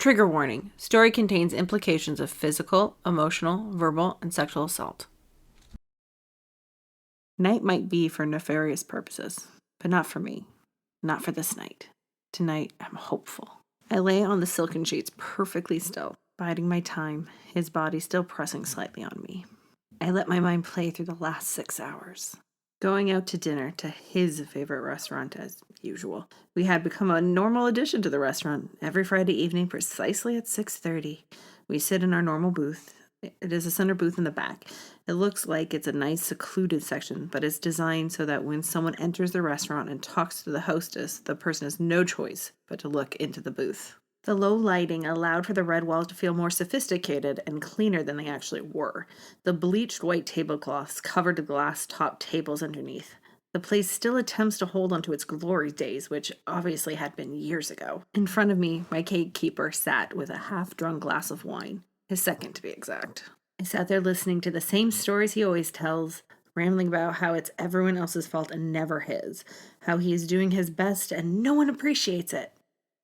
Trigger warning. Story contains implications of physical, emotional, verbal, and sexual assault. Night might be for nefarious purposes, but not for me. Not for this night. Tonight, I'm hopeful. I lay on the silken sheets perfectly still, biding my time, his body still pressing slightly on me. I let my mind play through the last 6 hours. Going out to dinner to his favorite restaurant as usual. We had become a normal addition to the restaurant every Friday evening precisely at 6:30. We sit in our normal booth. It is a center booth in the back. It looks like it's a nice secluded section, but it's designed so that when someone enters the restaurant and talks to the hostess, the person has no choice but to look into the booth. The low lighting allowed for the red walls to feel more sophisticated and cleaner than they actually were. The bleached white tablecloths covered the glass-topped tables underneath. The place still attempts to hold onto its glory days, which obviously had been years ago. In front of me, my gatekeeper sat with a half-drunk glass of wine, his second to be exact. I sat there listening to the same stories he always tells, rambling about how it's everyone else's fault and never his, how he is doing his best and no one appreciates it.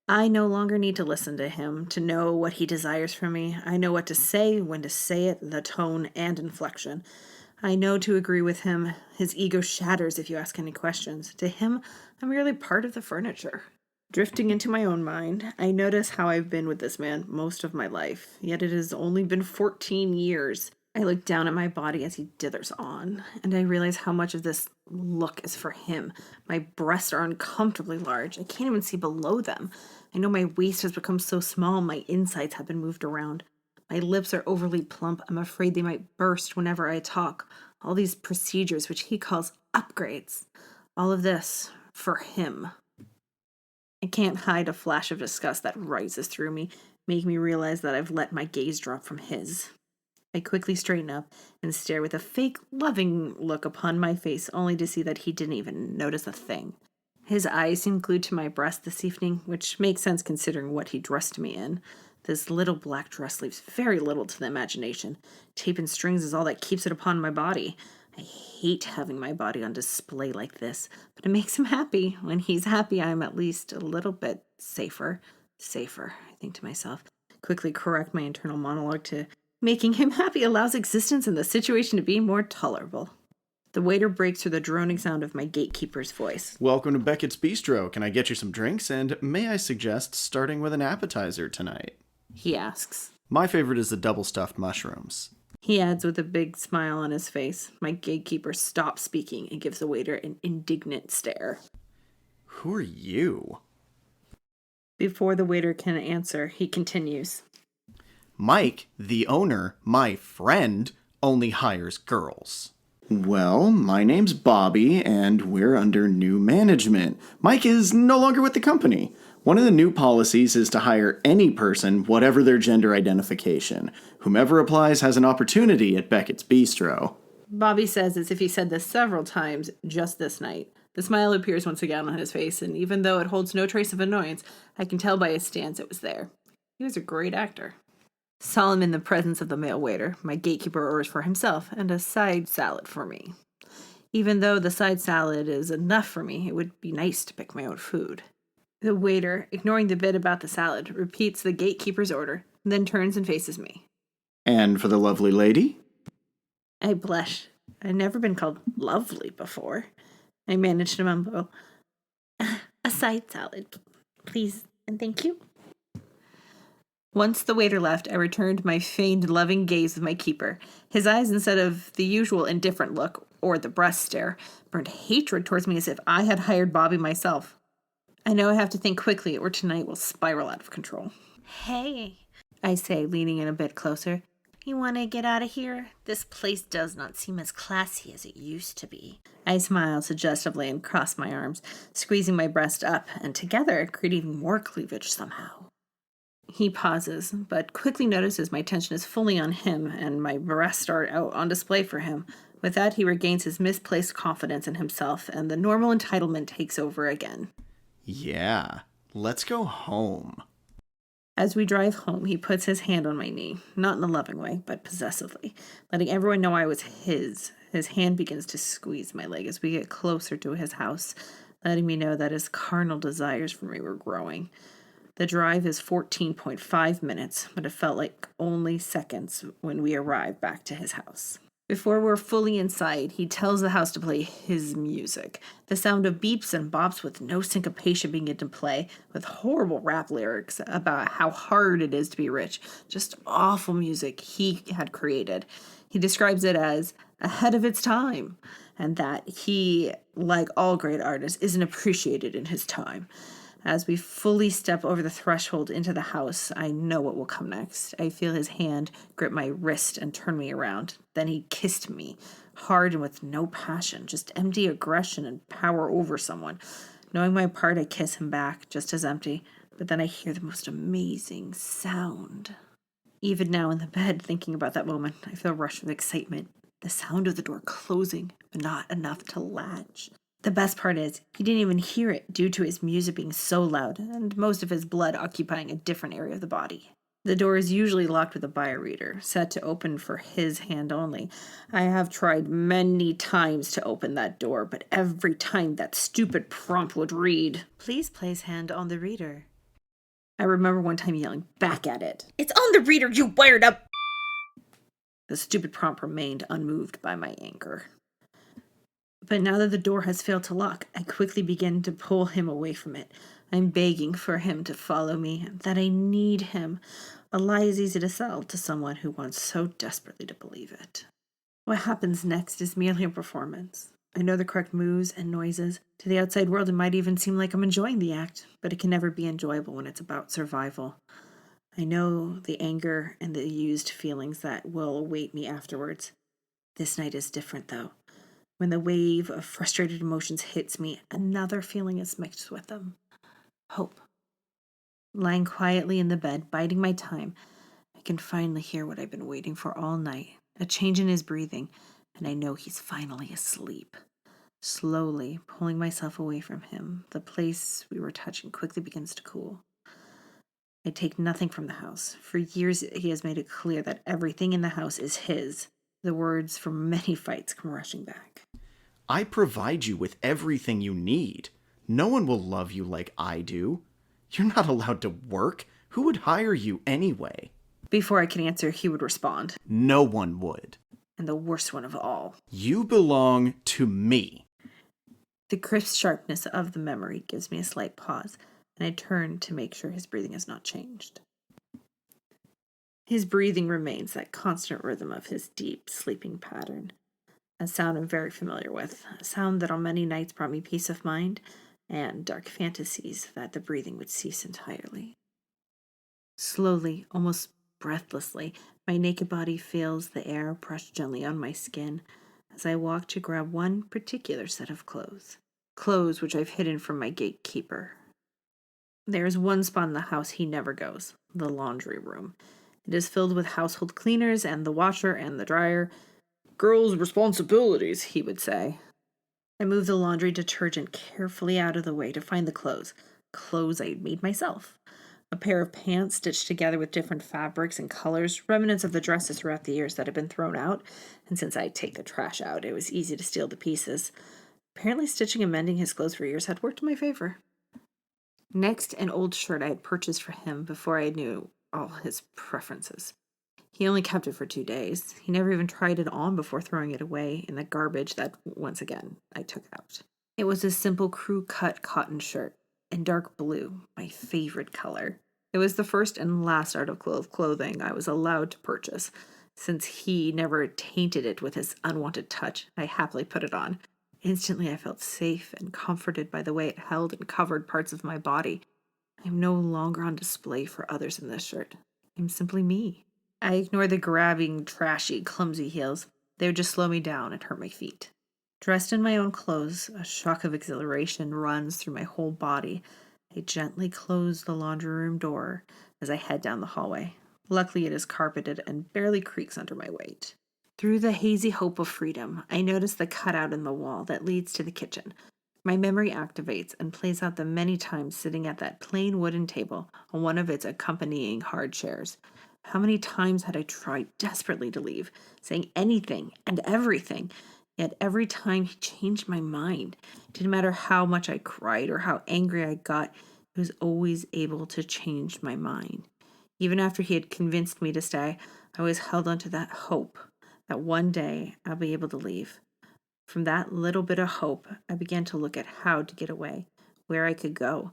I no longer need to listen to him to know what he desires from me. I know what to say, when to say it, the tone and inflection. I know to agree with him. His ego shatters if you ask any questions. To him, I'm merely part of the furniture. Drifting into my own mind, I notice how I've been with this man most of my life, yet it has only been 14 years. I look down at my body as he dithers on, and I realize how much of this look is for him. My breasts are uncomfortably large. I can't even see below them. I know my waist has become so small, my insides have been moved around. My lips are overly plump. I'm afraid they might burst whenever I talk. All these procedures, which he calls upgrades. All of this for him. I can't hide a flash of disgust that rises through me, making me realize that I've let my gaze drop from his. I quickly straighten up and stare with a fake, loving look upon my face, only to see that he didn't even notice a thing. His eyes seemed glued to my breast this evening, which makes sense considering what he dressed me in. This little black dress leaves very little to the imagination. Tape and strings is all that keeps it upon my body. I hate having my body on display like this, but it makes him happy. When he's happy, I'm at least a little bit safer. Safer, I think to myself. Quickly correct my internal monologue to making him happy allows existence in the situation to be more tolerable. The waiter breaks through the droning sound of my gatekeeper's voice. Welcome to Beckett's Bistro. Can I get you some drinks? And may I suggest starting with an appetizer tonight? He asks. My favorite is the double stuffed mushrooms. He adds with a big smile on his face. My gatekeeper stops speaking and gives the waiter an indignant stare. Who are you? Before the waiter can answer, he continues. Mike, the owner, my friend, only hires girls. Well, my name's Bobby, and we're under new management. Mike is no longer with the company. One of the new policies is to hire any person, whatever their gender identification. Whomever applies has an opportunity at Beckett's Bistro. Bobby says as if he said this several times just this night. The smile appears once again on his face, and even though it holds no trace of annoyance, I can tell by his stance it was there. He was a great actor. Solemn in the presence of the male waiter, my gatekeeper orders for himself and a side salad for me. Even though the side salad is enough for me, it would be nice to pick my own food. The waiter, ignoring the bit about the salad, repeats the gatekeeper's order, then turns and faces me. And for the lovely lady? I blush. I've never been called lovely before. I manage to mumble, a side salad, please, and thank you. Once the waiter left, I returned my feigned loving gaze with my keeper. His eyes, instead of the usual indifferent look, or the breast stare, burned hatred towards me as if I had hired Bobby myself. I know I have to think quickly, or tonight will spiral out of control. Hey, I say, leaning in a bit closer. You want to get out of here? This place does not seem as classy as it used to be. I smile suggestively and cross my arms, squeezing my breast up, and together create even more cleavage somehow. He pauses, but quickly notices my attention is fully on him, and my breasts are out on display for him. With that, he regains his misplaced confidence in himself, and the normal entitlement takes over again. Yeah, let's go home. As we drive home, he puts his hand on my knee, not in a loving way, but possessively, letting everyone know I was his. His hand begins to squeeze my leg as we get closer to his house, letting me know that his carnal desires for me were growing. The drive is 14.5 minutes, but it felt like only seconds when we arrived back to his house. Before we're fully inside, he tells the house to play his music. The sound of beeps and bops with no syncopation begin to play, with horrible rap lyrics about how hard it is to be rich. Just awful music he had created. He describes it as ahead of its time, and that he, like all great artists, isn't appreciated in his time. As we fully step over the threshold into the house, I know what will come next. I feel his hand grip my wrist and turn me around. Then he kissed me, hard and with no passion, just empty aggression and power over someone. Knowing my part, I kiss him back, just as empty. But then I hear the most amazing sound. Even now in the bed, thinking about that moment, I feel a rush of excitement. The sound of the door closing, but not enough to latch. The best part is, he didn't even hear it due to his music being so loud and most of his blood occupying a different area of the body. The door is usually locked with a bioreader, set to open for his hand only. I have tried many times to open that door, but every time that stupid prompt would read, "Please place hand on the reader." I remember one time yelling back at it, "It's on the reader, you wired up!" The stupid prompt remained unmoved by my anger. But now that the door has failed to lock, I quickly begin to pull him away from it. I'm begging for him to follow me, that I need him. A lie is easy to sell to someone who wants so desperately to believe it. What happens next is merely a performance. I know the correct moves and noises. To the outside world, it might even seem like I'm enjoying the act, but it can never be enjoyable when it's about survival. I know the anger and the used feelings that will await me afterwards. This night is different, though. When the wave of frustrated emotions hits me, another feeling is mixed with them. Hope. Lying quietly in the bed, biding my time, I can finally hear what I've been waiting for all night. A change in his breathing, and I know he's finally asleep. Slowly pulling myself away from him, the place we were touching quickly begins to cool. I take nothing from the house. For years, he has made it clear that everything in the house is his. The words from many fights come rushing back. I provide you with everything you need. No one will love you like I do. You're not allowed to work. Who would hire you anyway? Before I can answer, he would respond. No one would. And the worst one of all. You belong to me. The crisp sharpness of the memory gives me a slight pause, and I turn to make sure his breathing has not changed. His breathing remains that constant rhythm of his deep, sleeping pattern. A sound I'm very familiar with, a sound that on many nights brought me peace of mind and dark fantasies that the breathing would cease entirely. Slowly, almost breathlessly, my naked body feels the air brush gently on my skin as I walk to grab one particular set of clothes. Clothes which I've hidden from my gatekeeper. There is one spot in the house he never goes, the laundry room. It is filled with household cleaners and the washer and the dryer. "Girls' responsibilities," he would say. I move the laundry detergent carefully out of the way to find the clothes. Clothes I had made myself. A pair of pants stitched together with different fabrics and colors, remnants of the dresses throughout the years that had been thrown out, and since I take the trash out, it was easy to steal the pieces. Apparently stitching and mending his clothes for years had worked in my favor. Next, an old shirt I had purchased for him before I knew all his preferences. He only kept it for 2 days. He never even tried it on before throwing it away in the garbage that, once again, I took out. It was a simple crew-cut cotton shirt in dark blue, my favorite color. It was the first and last article of clothing I was allowed to purchase. Since he never tainted it with his unwanted touch, I happily put it on. Instantly, I felt safe and comforted by the way it held and covered parts of my body. I am no longer on display for others in this shirt. I'm simply me. I ignore the grabbing, trashy, clumsy heels. They would just slow me down and hurt my feet. Dressed in my own clothes, a shock of exhilaration runs through my whole body. I gently close the laundry room door as I head down the hallway. Luckily, it is carpeted and barely creaks under my weight. Through the hazy hope of freedom, I notice the cutout in the wall that leads to the kitchen. My memory activates and plays out the many times sitting at that plain wooden table on one of its accompanying hard chairs. How many times had I tried desperately to leave, saying anything and everything, yet every time he changed my mind. It didn't matter how much I cried or how angry I got, it I was always able to change my mind. Even after he had convinced me to stay, I always held on to that hope that one day I'll be able to leave. From that little bit of hope, I began to look at how to get away, where I could go,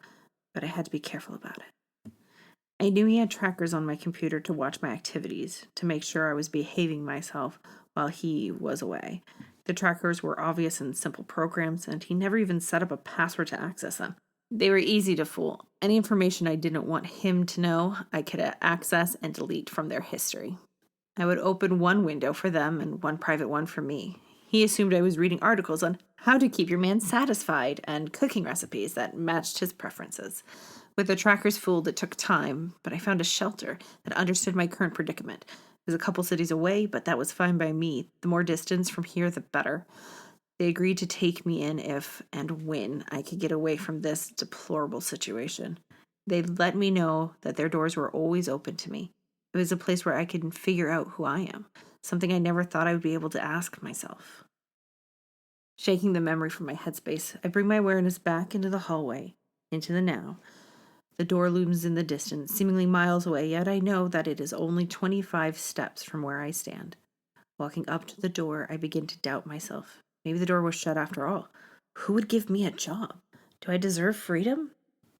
but I had to be careful about it. I knew he had trackers on my computer to watch my activities, to make sure I was behaving myself while he was away. The trackers were obvious and simple programs, and he never even set up a password to access them. They were easy to fool. Any information I didn't want him to know, I could access and delete from their history. I would open one window for them and one private one for me. He assumed I was reading articles on how to keep your man satisfied and cooking recipes that matched his preferences. With the trackers fooled, it took time, but I found a shelter that understood my current predicament. It was a couple cities away, but that was fine by me. The more distance from here, the better. They agreed to take me in if and when I could get away from this deplorable situation. They let me know that their doors were always open to me. It was a place where I could figure out who I am, something I never thought I would be able to ask myself. Shaking the memory from my headspace, I bring my awareness back into the hallway, into the now. The door looms in the distance, seemingly miles away, yet I know that it is only 25 steps from where I stand. Walking up to the door, I begin to doubt myself. Maybe the door was shut after all. Who would give me a job? Do I deserve freedom?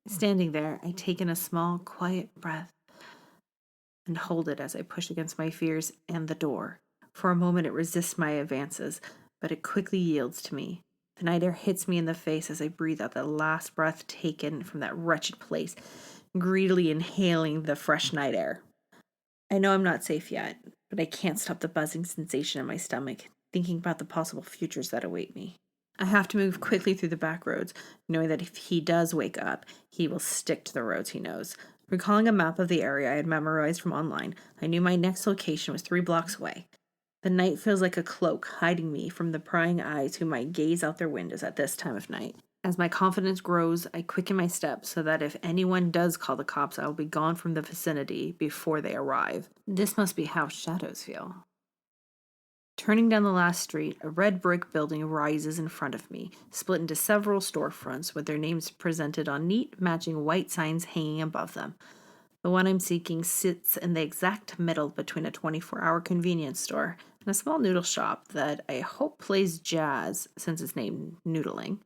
Standing there, I take in a small, quiet breath and hold it as I push against my fears and the door. For a moment, it resists my advances, but it quickly yields to me. The night air hits me in the face as I breathe out the last breath taken from that wretched place, greedily inhaling the fresh night air. I know I'm not safe yet, but I can't stop the buzzing sensation in my stomach, thinking about the possible futures that await me. I have to move quickly through the back roads, knowing that if he does wake up, he will stick to the roads he knows. Recalling a map of the area I had memorized from online, I knew my next location was 3 blocks away. The night feels like a cloak hiding me from the prying eyes who might gaze out their windows at this time of night. As my confidence grows, I quicken my steps so that if anyone does call the cops, I will be gone from the vicinity before they arrive. This must be how shadows feel. Turning down the last street, a red brick building rises in front of me, split into several storefronts with their names presented on neat, matching white signs hanging above them. The one I'm seeking sits in the exact middle between a 24-hour convenience store and a small noodle shop that I hope plays jazz since it's named Noodling.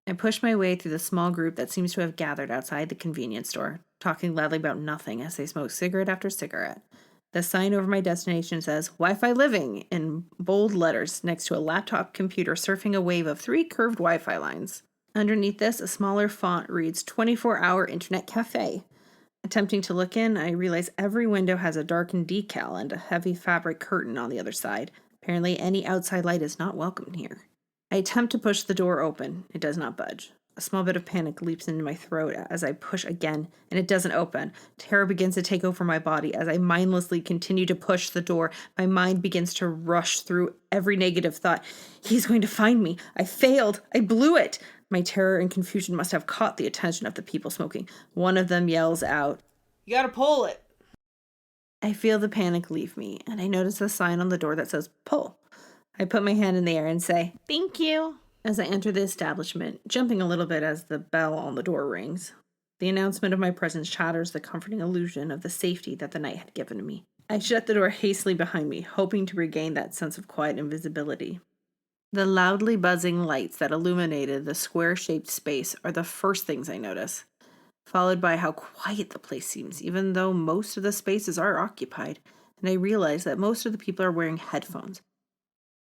I push my way through the small group that seems to have gathered outside the convenience store, talking loudly about nothing as they smoke cigarette after cigarette. The sign over my destination says Wi-Fi Living in bold letters next to a laptop computer surfing a wave of 3 curved Wi-Fi lines. Underneath this, a smaller font reads 24-hour internet cafe. Attempting to look in, I realize every window has a darkened decal and a heavy fabric curtain on the other side. Apparently, any outside light is not welcome here. I attempt to push the door open. It does not budge. A small bit of panic leaps into my throat as I push again, and it doesn't open. Terror begins to take over my body as I mindlessly continue to push the door. My mind begins to rush through every negative thought. He's going to find me. I failed. I blew it. My terror and confusion must have caught the attention of the people smoking. One of them yells out, "You gotta pull it." I feel the panic leave me, and I notice a sign on the door that says, "Pull." I put my hand in the air and say, "Thank you," as I enter the establishment, jumping a little bit as the bell on the door rings. The announcement of my presence shatters the comforting illusion of the safety that the night had given me. I shut the door hastily behind me, hoping to regain that sense of quiet and visibility. The loudly buzzing lights that illuminated the square-shaped space are the first things I notice, followed by how quiet the place seems, even though most of the spaces are occupied, and I realize that most of the people are wearing headphones.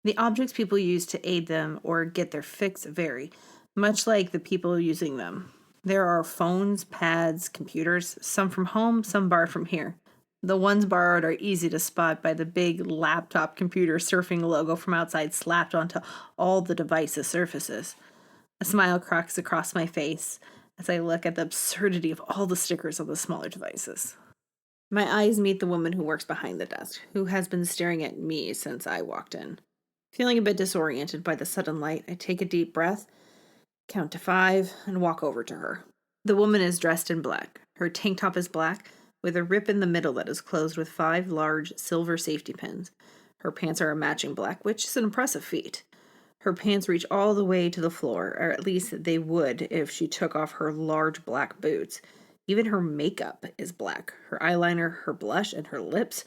The objects people use to aid them or get their fix vary, much like the people using them. There are phones, pads, computers, some from home, some borrowed from here. The ones borrowed are easy to spot by the big laptop computer surfing logo from outside slapped onto all the device's surfaces. A smile cracks across my face as I look at the absurdity of all the stickers on the smaller devices. My eyes meet the woman who works behind the desk, who has been staring at me since I walked in. Feeling a bit disoriented by the sudden light, I take a deep breath, count to 5, and walk over to her. The woman is dressed in black. Her tank top is black, with a rip in the middle that is closed with 5 large silver safety pins. Her pants are a matching black, which is an impressive feat. Her pants reach all the way to the floor, or at least they would if she took off her large black boots. Even her makeup is black. Her eyeliner, her blush, and her lips.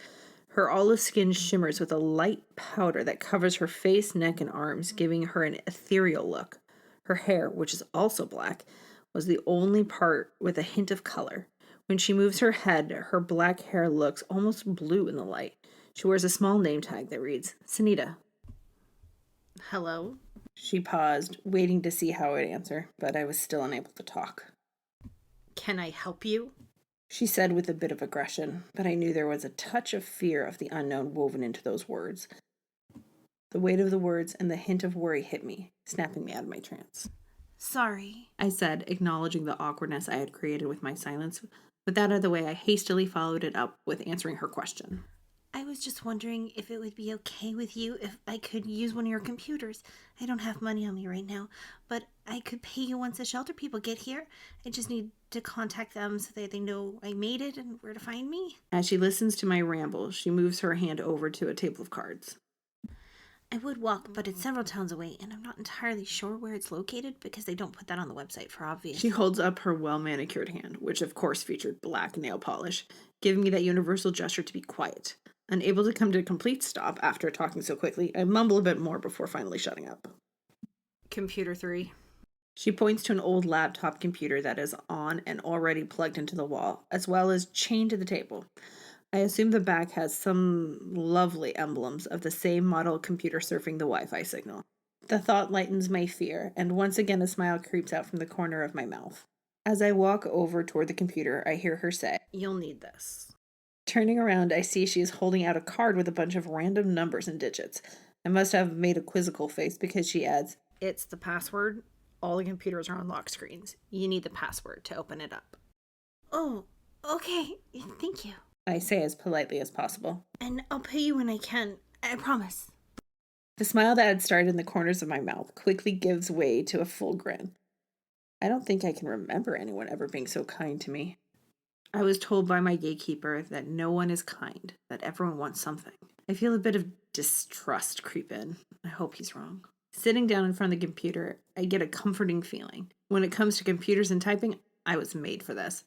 Her olive skin shimmers with a light powder that covers her face, neck, and arms, giving her an ethereal look. Her hair, which is also black, was the only part with a hint of color. When she moves her head, her black hair looks almost blue in the light. She wears a small name tag that reads, Sunita. Hello? She paused, waiting to see how I would answer, but I was still unable to talk. Can I help you? She said with a bit of aggression, but I knew there was a touch of fear of the unknown woven into those words. The weight of the words and the hint of worry hit me, snapping me out of my trance. Sorry, I said, acknowledging the awkwardness I had created with my silence. With that out of the way, I hastily followed it up with answering her question. I was just wondering if it would be okay with you if I could use one of your computers. I don't have money on me right now, but I could pay you once the shelter people get here. I just need to contact them so that they know I made it and where to find me. As she listens to my ramble, she moves her hand over to a table of cards. I would walk, but it's several towns away, and I'm not entirely sure where it's located because they don't put that on the website for obvious. She holds up her well-manicured hand, which of course featured black nail polish, giving me that universal gesture to be quiet. Unable to come to a complete stop after talking so quickly, I mumble a bit more before finally shutting up. Computer 3. She points to an old laptop computer that is on and already plugged into the wall, as well as chained to the table. I assume the back has some lovely emblems of the same model computer surfing the Wi-Fi signal. The thought lightens my fear, and once again a smile creeps out from the corner of my mouth. As I walk over toward the computer, I hear her say, "You'll need this." Turning around, I see she is holding out a card with a bunch of random numbers and digits. I must have made a quizzical face because she adds, "It's the password. All the computers are on lock screens. You need the password to open it up." Oh, okay. Thank you, I say as politely as possible. And I'll pay you when I can. I promise. The smile that had started in the corners of my mouth quickly gives way to a full grin. I don't think I can remember anyone ever being so kind to me. I was told by my gatekeeper that no one is kind, that everyone wants something. I feel a bit of distrust creep in. I hope he's wrong. Sitting down in front of the computer, I get a comforting feeling. When it comes to computers and typing, I was made for this.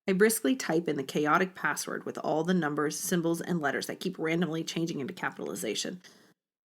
I briskly type in the chaotic password with all the numbers, symbols, and letters that keep randomly changing into capitalization.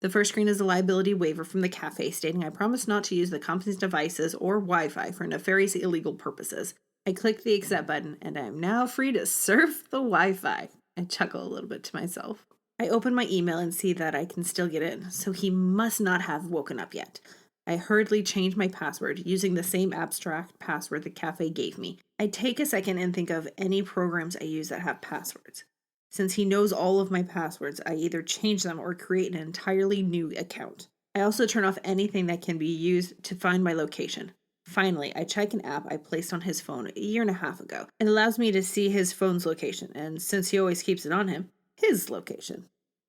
The first screen is a liability waiver from the cafe stating I promise not to use the company's devices or Wi-Fi for nefarious illegal purposes. I click the accept button, and I am now free to surf the Wi-Fi. I chuckle a little bit to myself. I open my email and see that I can still get in, so he must not have woken up yet. I hurriedly change my password using the same abstract password the cafe gave me. I take a second and think of any programs I use that have passwords. Since he knows all of my passwords, I either change them or create an entirely new account. I also turn off anything that can be used to find my location. Finally, I check an app I placed on his phone a year and a half ago. It allows me to see his phone's location, and since he always keeps it on him, his location.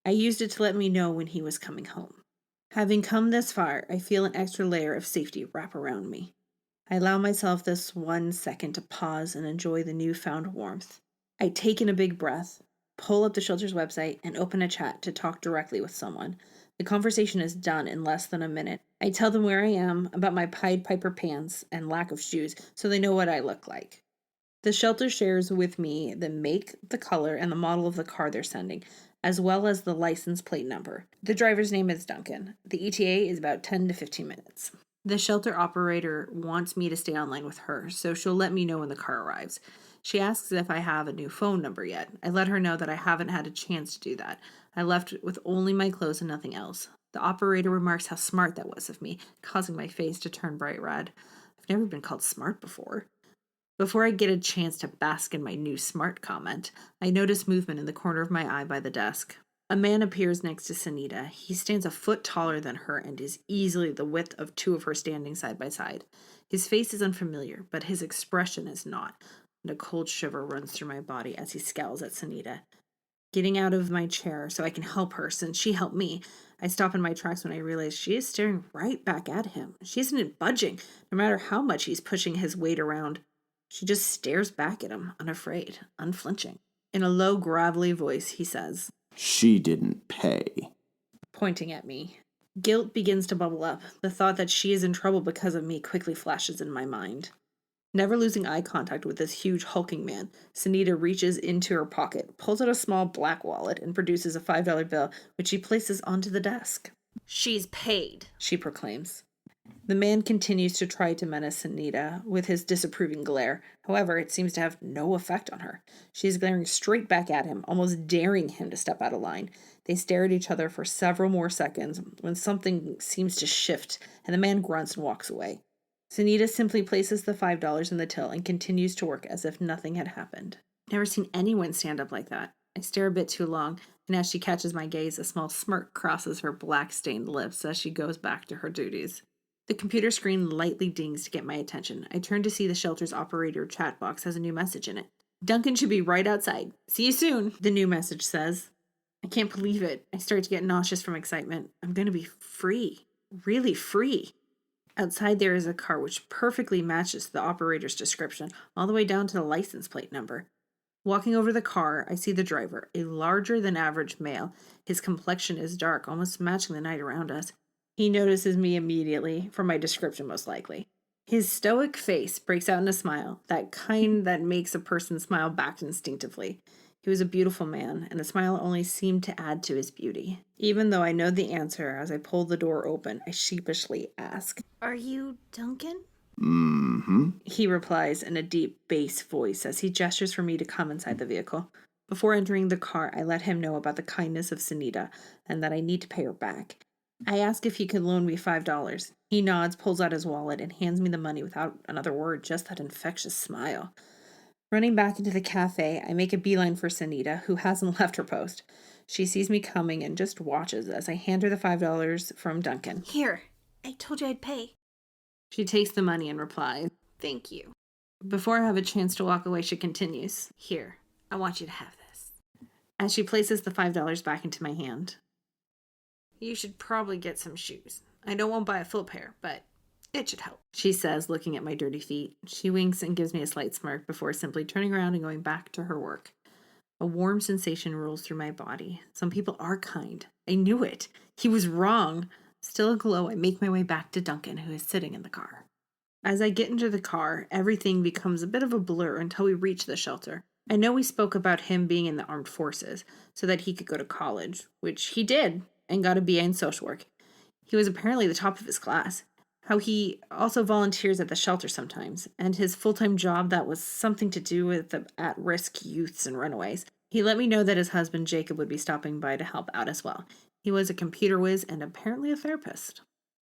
I used it to let me know when he was coming home. Having come this far, I feel an extra layer of safety wrap around me. I allow myself this 1 second to pause and enjoy the newfound warmth. I take in a big breath, pull up the shelter's website, and open a chat to talk directly with someone. The conversation is done in less than a minute. I tell them where I am, about my Pied Piper pants and lack of shoes, so they know what I look like. The shelter shares with me the make, the color, and the model of the car they're sending, as well as the license plate number. The driver's name is Duncan. The ETA is about 10 to 15 minutes. The shelter operator wants me to stay online with her, so she'll let me know when the car arrives. She asks if I have a new phone number yet. I let her know that I haven't had a chance to do that. I left with only my clothes and nothing else. The operator remarks how smart that was of me, causing my face to turn bright red. I've never been called smart before. Before I get a chance to bask in my new smart comment, I notice movement in the corner of my eye by the desk. A man appears next to Sunita. He stands a foot taller than her and is easily the width of two of her standing side by side. His face is unfamiliar, but his expression is not, and a cold shiver runs through my body as he scowls at Sunita. Getting out of my chair so I can help her since she helped me, I stop in my tracks when I realize she is staring right back at him. She isn't budging, no matter how much he's pushing his weight around. She just stares back at him, unafraid, unflinching. In a low, gravelly voice, he says, "She didn't pay." pointing at me. Guilt begins to bubble up. The thought that she is in trouble because of me quickly flashes in my mind. Never losing eye contact with this huge hulking man, Sunita reaches into her pocket, pulls out a small black wallet, and produces a $5 bill, which she places onto the desk. She's paid, she proclaims. The man continues to try to menace Sunita with his disapproving glare. However, it seems to have no effect on her. She is glaring straight back at him, almost daring him to step out of line. They stare at each other for several more seconds when something seems to shift, and the man grunts and walks away. Sunita simply places the $5 in the till and continues to work as if nothing had happened. Never seen anyone stand up like that. I stare a bit too long, and as she catches my gaze, a small smirk crosses her black-stained lips as she goes back to her duties. The computer screen lightly dings to get my attention. I turn to see the shelter's operator chat box has a new message in it. Duncan should be right outside. See you soon, the new message says. I can't believe it. I start to get nauseous from excitement. I'm going to be free. Really free. Outside there is a car which perfectly matches the operator's description, all the way down to the license plate number. Walking over the car, I see the driver, a larger than average male. His complexion is dark, almost matching the night around us. He notices me immediately, from my description most likely. His stoic face breaks out in a smile, that kind that makes a person smile back instinctively. He was a beautiful man, and the smile only seemed to add to his beauty. Even though I know the answer, as I pull the door open, I sheepishly ask, "Are you Duncan?" Mm-hmm. He replies in a deep bass voice as he gestures for me to come inside the vehicle. Before entering the car, I let him know about the kindness of Sunita and that I need to pay her back. I ask if he could loan me $5. He nods, pulls out his wallet, and hands me the money without another word, just that infectious smile. Running back into the cafe, I make a beeline for Sunita, who hasn't left her post. She sees me coming and just watches as I hand her the $5 from Duncan. "Here, I told you I'd pay." She takes the money and replies, "Thank you." Before I have a chance to walk away, she continues, "Here, I want you to have this." as she places the $5 back into my hand. "You should probably get some shoes. I don't want to buy a full pair, but it should help," she says, looking at my dirty feet. She winks and gives me a slight smirk before simply turning around and going back to her work. A warm sensation rolls through my body. Some people are kind. I knew it. He was wrong. Still aglow, I make my way back to Duncan, who is sitting in the car. As I get into the car, everything becomes a bit of a blur until we reach the shelter. I know we spoke about him being in the armed forces so that he could go to college, which he did, and got a BA in social work. He was apparently the top of his class. How he also volunteers at the shelter sometimes, and his full-time job that was something to do with the at-risk youths and runaways. He let me know that his husband Jacob would be stopping by to help out as well. He was a computer whiz and apparently a therapist.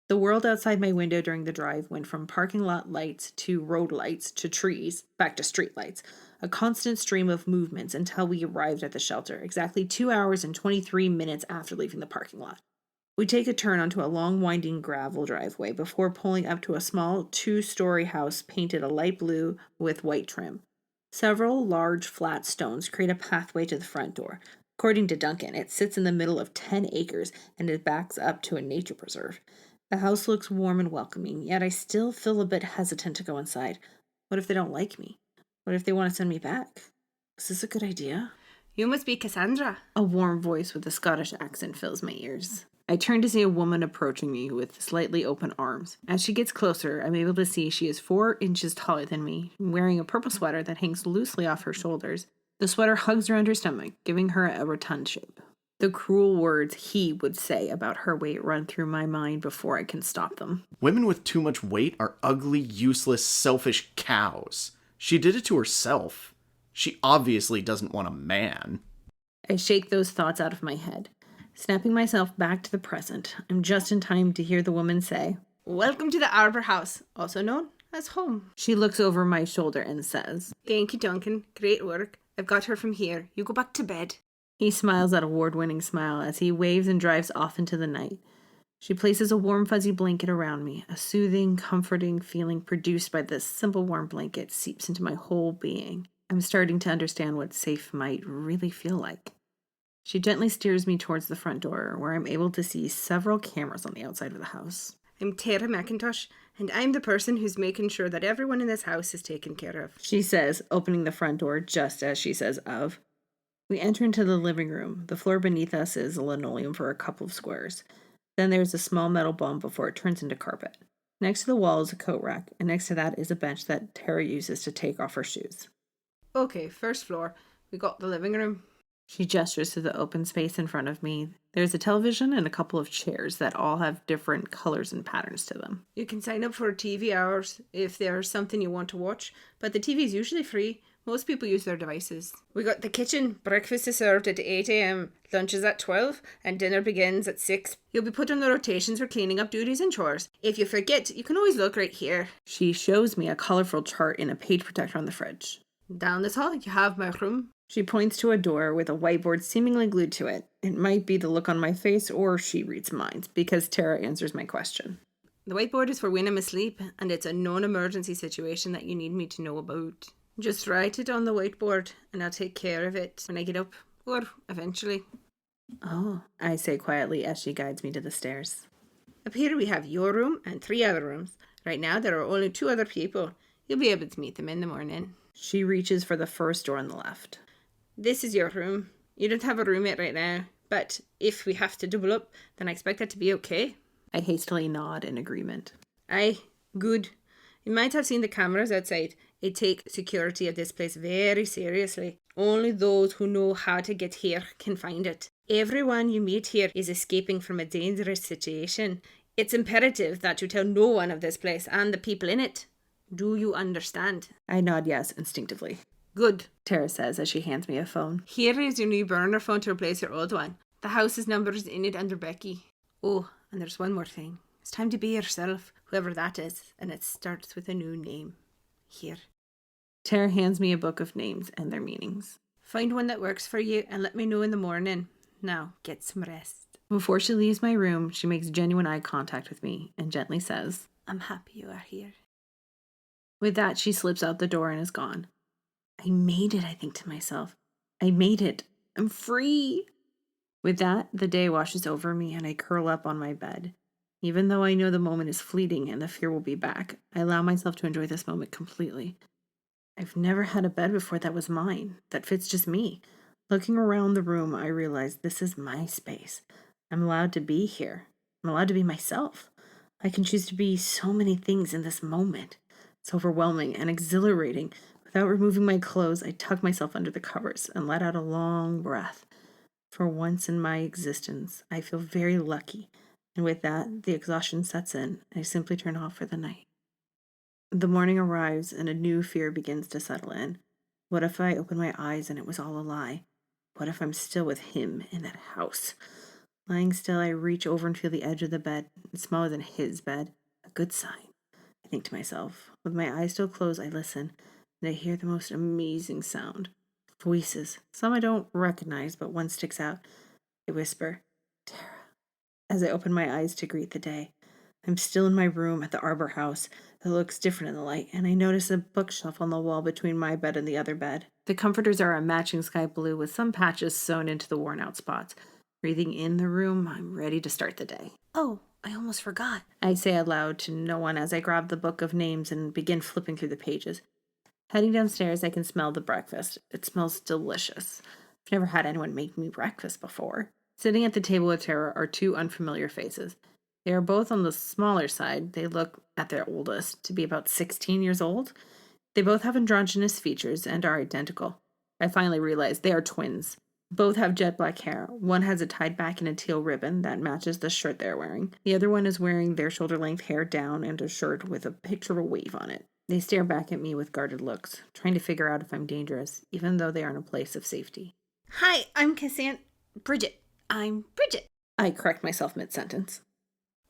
The world outside my window during the drive went from parking lot lights to road lights to trees, back to street lights. A constant stream of movements until we arrived at the shelter, exactly 2 hours and 23 minutes after leaving the parking lot. We take a turn onto a long, winding gravel driveway before pulling up to a small 2-story house painted a light blue with white trim. Several large, flat stones create a pathway to the front door. According to Duncan, it sits in the middle of 10 acres and it backs up to a nature preserve. The house looks warm and welcoming, yet I still feel a bit hesitant to go inside. What if they don't like me? What if they want to send me back? Is this a good idea? "You must be Cassandra." A warm voice with a Scottish accent fills my ears. I turn to see a woman approaching me with slightly open arms. As she gets closer, I'm able to see she is 4 inches taller than me, wearing a purple sweater that hangs loosely off her shoulders. The sweater hugs around her stomach, giving her a rotund shape. The cruel words he would say about her weight run through my mind before I can stop them. Women with too much weight are ugly, useless, selfish cows. She did it to herself. She obviously doesn't want a man. I shake those thoughts out of my head. Snapping myself back to the present, I'm just in time to hear the woman say, "Welcome to the Arbor House, also known as home." She looks over my shoulder and says, "Thank you, Duncan. Great work. I've got her from here. You go back to bed." He smiles that award-winning smile as he waves and drives off into the night. She places a warm, fuzzy blanket around me. A soothing, comforting feeling produced by this simple warm blanket seeps into my whole being. I'm starting to understand what safe might really feel like. She gently steers me towards the front door, where I'm able to see several cameras on the outside of the house. "I'm Tara McIntosh, and I'm the person who's making sure that everyone in this house is taken care of," she says, opening the front door just as she says of. We enter into the living room. The floor beneath us is linoleum for a couple of squares. Then there's a small metal bump before it turns into carpet. Next to the wall is a coat rack, and next to that is a bench that Tara uses to take off her shoes. Okay, first floor. We got the living room. She gestures to the open space in front of me. There's a television and a couple of chairs that all have different colors and patterns to them. You can sign up for TV hours if there's something you want to watch, but the TV is usually free. Most people use their devices. We got the kitchen. Breakfast is served at 8 a.m, lunch is at 12, and dinner begins at 6. You'll be put on the rotations for cleaning up duties and chores. If you forget, you can always look right here. She shows me a colorful chart in a page protector on the fridge. Down this hall, you have my room. She points to a door with a whiteboard seemingly glued to it. It might be the look on my face, or she reads minds, because Tara answers my question. The whiteboard is for when I'm asleep, and it's a non-emergency situation that you need me to know about. Just write it on the whiteboard, and I'll take care of it when I get up, or eventually. Oh, I say quietly as she guides me to the stairs. Up here we have your room and 3 other rooms. Right now there are only 2 other people. You'll be able to meet them in the morning. She reaches for the first door on the left. This is your room. You don't have a roommate right now, but if we have to double up, then I expect that to be okay. I hastily nod in agreement. Aye, good. You might have seen the cameras outside. They take security of this place very seriously. Only those who know how to get here can find it. Everyone you meet here is escaping from a dangerous situation. It's imperative that you tell no one of this place and the people in it. Do you understand? I nod yes instinctively. Good, Tara says as she hands me a phone. Here is your new burner phone to replace your old one. The house's number is in it under Becky. Oh, and there's one more thing. It's time to be yourself, whoever that is, and it starts with a new name. Here. Tara hands me a book of names and their meanings. Find one that works for you and let me know in the morning. Now, get some rest. Before she leaves my room, she makes genuine eye contact with me and gently says, I'm happy you are here. With that, she slips out the door and is gone. I made it, I think to myself. I made it. I'm free. With that, the day washes over me and I curl up on my bed. Even though I know the moment is fleeting and the fear will be back, I allow myself to enjoy this moment completely. I've never had a bed before that was mine, that fits just me. Looking around the room, I realize this is my space. I'm allowed to be here. I'm allowed to be myself. I can choose to be so many things in this moment. It's overwhelming and exhilarating. Without removing my clothes, I tuck myself under the covers and let out a long breath. For once in my existence, I feel very lucky, and with that, the exhaustion sets in, and I simply turn off for the night. The morning arrives, and a new fear begins to settle in. What if I open my eyes and it was all a lie? What if I'm still with him in that house? Lying still, I reach over and feel the edge of the bed. It's smaller than his bed. A good sign, I think to myself. With my eyes still closed, I listen, and I hear the most amazing sound. Voices. Some I don't recognize, but one sticks out. I whisper, Tara. As I open my eyes to greet the day, I'm still in my room at the Arbor House. It looks different in the light, and I notice a bookshelf on the wall between my bed and the other bed. The comforters are a matching sky blue with some patches sewn into the worn-out spots. Breathing in the room, I'm ready to start the day. Oh, I almost forgot. I say aloud to no one as I grab the book of names and begin flipping through the pages. Heading downstairs, I can smell the breakfast. It smells delicious. I've never had anyone make me breakfast before. Sitting at the table with Tara are 2 unfamiliar faces. They are both on the smaller side. They look, at their oldest, to be about 16 years old. They both have androgynous features and are identical. I finally realize they are twins. Both have jet black hair. One has it tied back in a teal ribbon that matches the shirt they're wearing. The other one is wearing their shoulder-length hair down and a shirt with a picture of a wave on it. They stare back at me with guarded looks, trying to figure out if I'm dangerous, even though they are in a place of safety. Hi, I'm Bridget. I'm Bridget. I correct myself mid-sentence.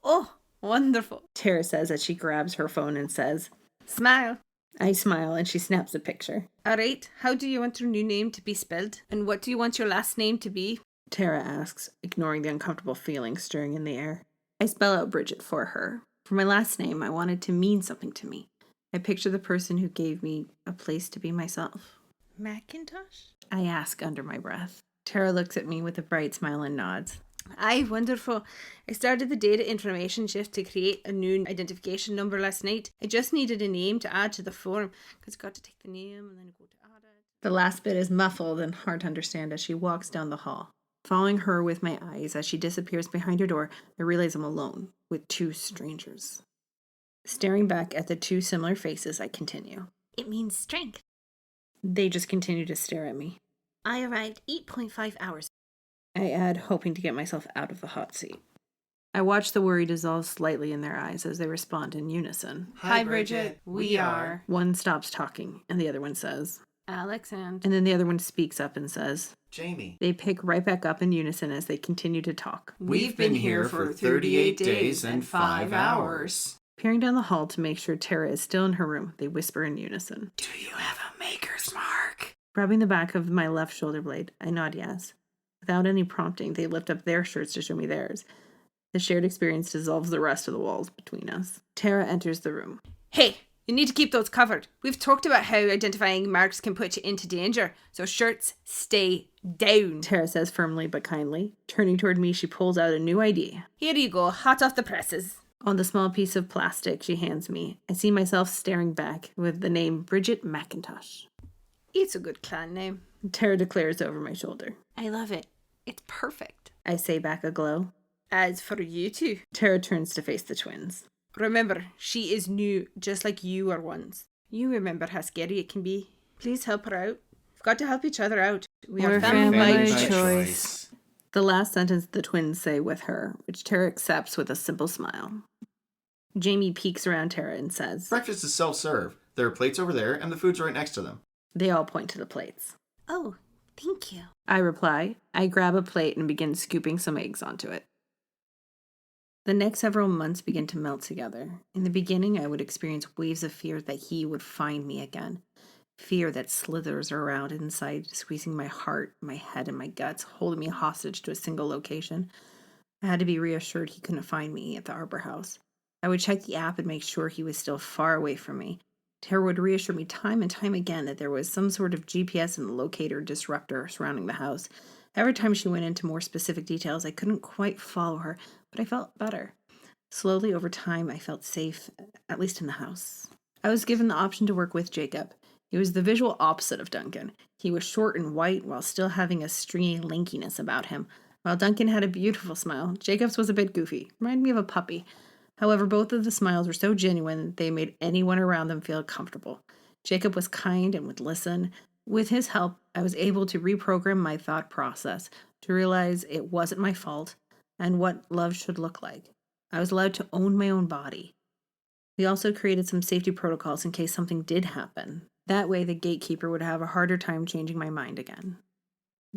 Oh, wonderful. Tara says as she grabs her phone and says, Smile. I smile and she snaps a picture. Alright, how do you want your new name to be spelled? And what do you want your last name to be? Tara asks, ignoring the uncomfortable feeling stirring in the air. I spell out Bridget for her. For my last name, I wanted to mean something to me. I picture the person who gave me a place to be myself. Macintosh? I ask under my breath. Tara looks at me with a bright smile and nods. Aye, wonderful. I started the data information shift to create a new identification number last night. I just needed a name to add to the form, because I got to take the name and then go to add it. The last bit is muffled and hard to understand as she walks down the hall. Following her with my eyes as she disappears behind her door, I realize I'm alone with two strangers. Staring back at the two similar faces, I continue. It means strength. They just continue to stare at me. I arrived 8.5 hours. I add, hoping to get myself out of the hot seat. I watch the worry dissolve slightly in their eyes as they respond in unison. Hi, Bridget. We are. One stops talking, and the other one says, Alex and and then the other one speaks up and says, Jamie. They pick right back up in unison as they continue to talk. We've been here for 38 days and 5 hours. Peering down the hall to make sure Tara is still in her room, they whisper in unison. Do you have a maker's mark? Rubbing the back of my left shoulder blade, I nod yes. Without any prompting, they lift up their shirts to show me theirs. The shared experience dissolves the rest of the walls between us. Tara enters the room. Hey, you need to keep those covered. We've talked about how identifying marks can put you into danger, so shirts stay down. Tara says firmly but kindly. Turning toward me, she pulls out a new idea. Here you go, hot off the presses. On the small piece of plastic she hands me, I see myself staring back with the name Bridget McIntosh. It's a good clan name. Tara declares over my shoulder. I love it. It's perfect. I say back aglow. As for you two, Tara turns to face the twins. remember, she is new, just like you were once. You remember how scary it can be. Please help her out. We've got to help each other out. We're family by choice. The last sentence the twins say with her, which Tara accepts with a simple smile. Jamie peeks around Tara and says, Breakfast is self-serve. There are plates over there, and the food's right next to them. They all point to the plates. Oh, thank you. I reply. I grab a plate and begin scooping some eggs onto it. The next several months begin to melt together. In the beginning, I would experience waves of fear that he would find me again. Fear that slithers around inside, squeezing my heart, my head, and my guts, holding me hostage to a single location. I had to be reassured he couldn't find me at the Arbor House. I would check the app and make sure he was still far away from me. Tara would reassure me time and time again that there was some sort of GPS and locator disruptor surrounding the house. Every time she went into more specific details, I couldn't quite follow her, but I felt better. Slowly over time, I felt safe, at least in the house. I was given the option to work with Jacob. He was the visual opposite of Duncan. He was short and white while still having a stringy lankiness about him. While Duncan had a beautiful smile, Jacob's was a bit goofy, reminded me of a puppy. However, both of the smiles were so genuine they made anyone around them feel comfortable. Jacob was kind and would listen. With his help, I was able to reprogram my thought process to realize it wasn't my fault and what love should look like. I was allowed to own my own body. We also created some safety protocols in case something did happen. That way, the gatekeeper would have a harder time changing my mind again.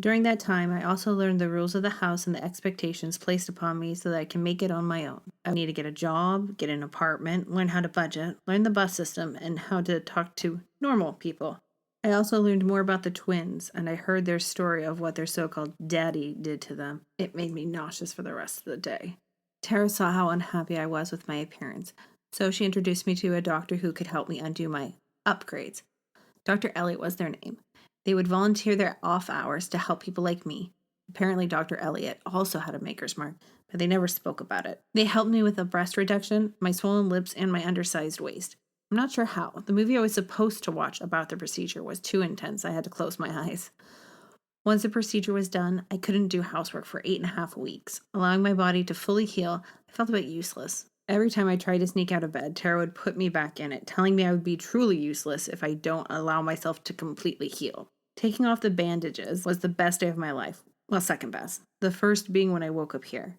During that time, I also learned the rules of the house and the expectations placed upon me so that I can make it on my own. I need to get a job, get an apartment, learn how to budget, learn the bus system, and how to talk to normal people. I also learned more about the twins, and I heard their story of what their so-called daddy did to them. It made me nauseous for the rest of the day. Tara saw how unhappy I was with my appearance, so she introduced me to a doctor who could help me undo my upgrades. Dr. Elliott was their name. They would volunteer their off hours to help people like me. Apparently, Dr. Elliott also had a maker's mark, but they never spoke about it. They helped me with a breast reduction, my swollen lips, and my undersized waist. I'm not sure how. The movie I was supposed to watch about the procedure was too intense. I had to close my eyes. Once the procedure was done, I couldn't do housework for 8.5 weeks. Allowing my body to fully heal, I felt a bit useless. Every time I tried to sneak out of bed, Tara would put me back in it, telling me I would be truly useless if I don't allow myself to completely heal. Taking off the bandages was the best day of my life. Well, second best. The first being when I woke up here.